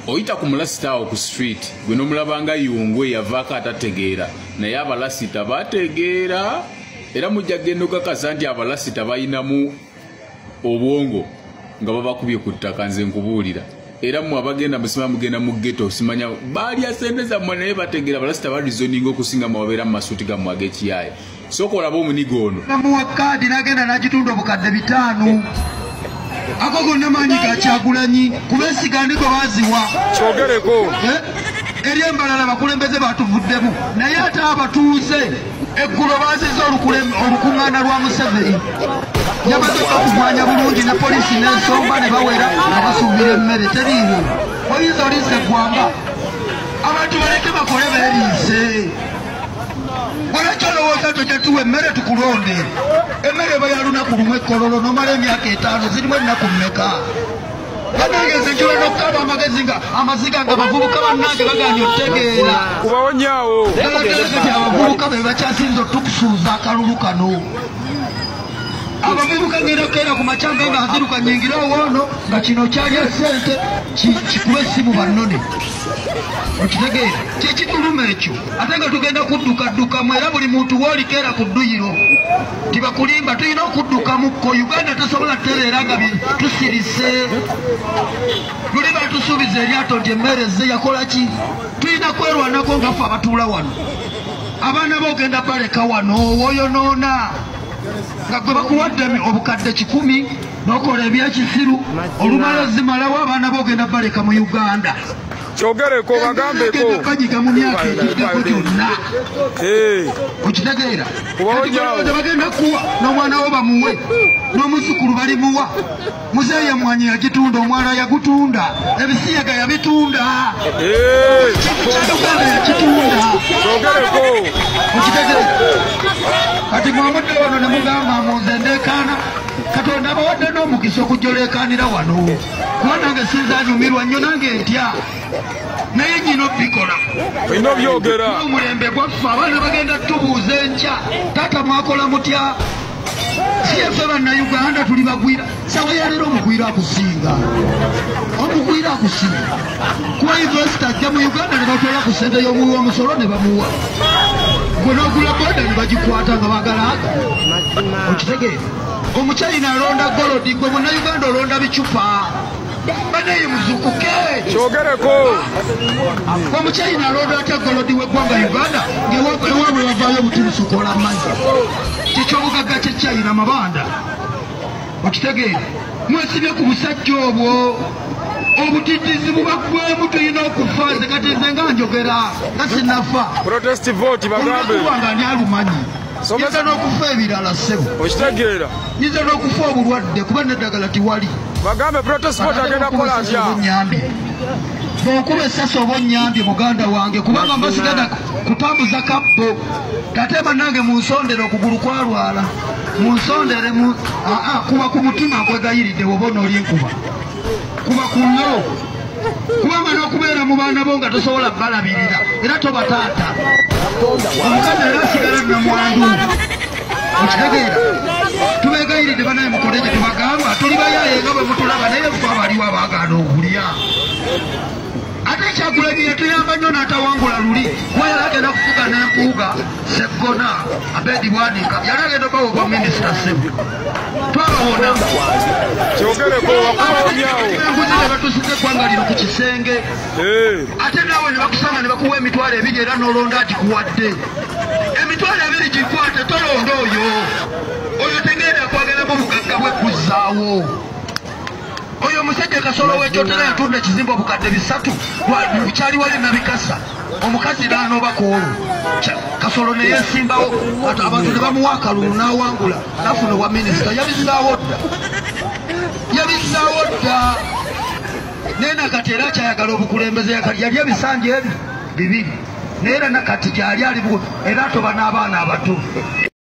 oyita ku mulasita awo ku street gwe nomulabanga yungwe yavaako atategeera naye abalasita bategeera era mujja genda okakasa nti abalasita balinamu obwongo nga babakubye ku ttaka nze nkubuulira era mmwe abagenda musima mugenda mu ghetto simanya baalya sente zammwe naye bategeera abalasita barizoninga okusinga mu babeera mu masuuti gammwe ag'ekiyaaya sooka olaba omunigo ono namuwa kaadi n'agenda n'agitunda obukadde 5 ako gonna maanyi gakyagulanyi kubeesiganiko baziwa kyogereko eri embalala abakulembeze batuvuddemu naye ate abatuuze eggulo baazizza olukuŋŋaana lwa Museveni yamaze okumwanya bulungi ne poliisi n'ensomba ne bawera nga basuubira emmere teriiwo oyinza oliisa eggwanga abantu baleke bakole beeriise olakyolowooza tojetuwa emmere tukulonde emmere eba ya lunaku lumu ekkololo nomala emyaka 5 zirimu ennaku mmeka banange nze njula n'okukaba amagezi nga amaziga nga bavubuka bannange baganye otegeera kubawonyaawo nti abavubuka be bakyasinza otukusuuza akalulu kano abavubuka ngenda okukeera ku macanga nga aziruka nyingira owoono nga kino kyalya sente kikuba essimu bannone okitegeera kikituluma ekyo ate nga tugenda kuddukaddukamu era buli muntu woolikeera ku dduyiro tibakulimba tulina okuddukamukko Uganda tasobola tereera nga tusirise luli batusuubiza eryato nti emmeereze yakola ki tulina kwerwanako ngaffe abatuula wano abaana boogenda baleka wano woyonoona nga gwe bakuwadde obukadde 10 n'okola ebyekisiru olumala zimalawo abaana boogenda baleka mu Uganda kyogereko bagambeko banyiga mu myaka egiddako gyonna okitegeera bagenda kuwa n'omwana wo bamuwe n'omuzukulu balimuwa muzeeyi mwanyi yagitunda omwana yagutunda ebisiyaga yabitunda kyaluganda yakitunda kyogereko okitegeera kati mwamudde wano ne mugamba munze ndeekaana Katonda bawadde n'omukisa okujolekaanira wano kuba nange sinzanyumirwa nnyo nange ntya naye nyina obikola olina byogera omulembe gwaffe abaana bagenda tubuuza enkya taata mwakola mutya siyeffe bannayuganda tuli bagwira sawa yaleero omugwira akusinga omugwira akusinga kuba yunivesity ajja mu Uganda ne batwala ku ssente y'omuwi omusolo ne bamuwa gwe n'ogula boda ne bagikwata nga bagalaaga okitegeera omukyayina alonda golodi gwe munnayuganda olonda bicupa banaye muzukuke kyogereko omukyayina alonda atya golodi w'eggwanga Uganda ngewaabwe bavaayo obutirusukola amazzi kikyobugagga kyekyayina mabanda okitegeera mwesibye ku busajja obwo obutitizi bubaggwemu tulina okufa nze kati nze nga njogera nga sinnafa protest vote bagambe nga ani alumanyi yinza n'okufa ebirala ssebo okitegeera yinza n'okufa obulwadde kuba neddagala tiwali bagambe protest vote agenda kukola atya bw'okuba essasi oba onnyambye muganda wange kubanga mbasigenda kutambuza kabbo ate bannange munsondere okugulu kwalwala munsondere kuba ku mutima nkwegayiridde woba onooli enkuba kuba ku nyo kubanga n'okubeera mu baana bo nga tosobola balabirira era tobataata omukazi era asigala namwandu okitegeera tubegayiridde banaye mukole gye tubagamba tuli bayaye nga bwe mutulaba naye ffe abaliwo abaagaana okulya ate ekyagulanyi yatuyamba nnyo n'atawangula luli kuba yali agenda kufuga n'empuuga seggona Abedi Bwanika yali agenda obawa obwa minisita ssebo twabawona kyogereko wakubawonyawo enguzi ne batusiza eggwanga lino ku kisenge ate naawe ne bakusanga ne bakuwa emitwalo 2 era n'olonda agikuwadde emitwalo 2 gikwate tolonda oyo tegenda kwagalamu obugagga bwe kuzzaawo oyo omusajja Kasolo w'ekyotera yatunda ekizimbe obukadde 3 bukyali wali nabikasa omukazi n'anobako olwo Kasolo ne yeesimbawo ate abantu ne bamuwa akalulu n'awangula nafuna obwa minisita yabizaawo dda naye nakati era akyayagala obukulembeze yali ebisanja ebyo 2 naye era nakati gyali ali era atoba n'abaana abato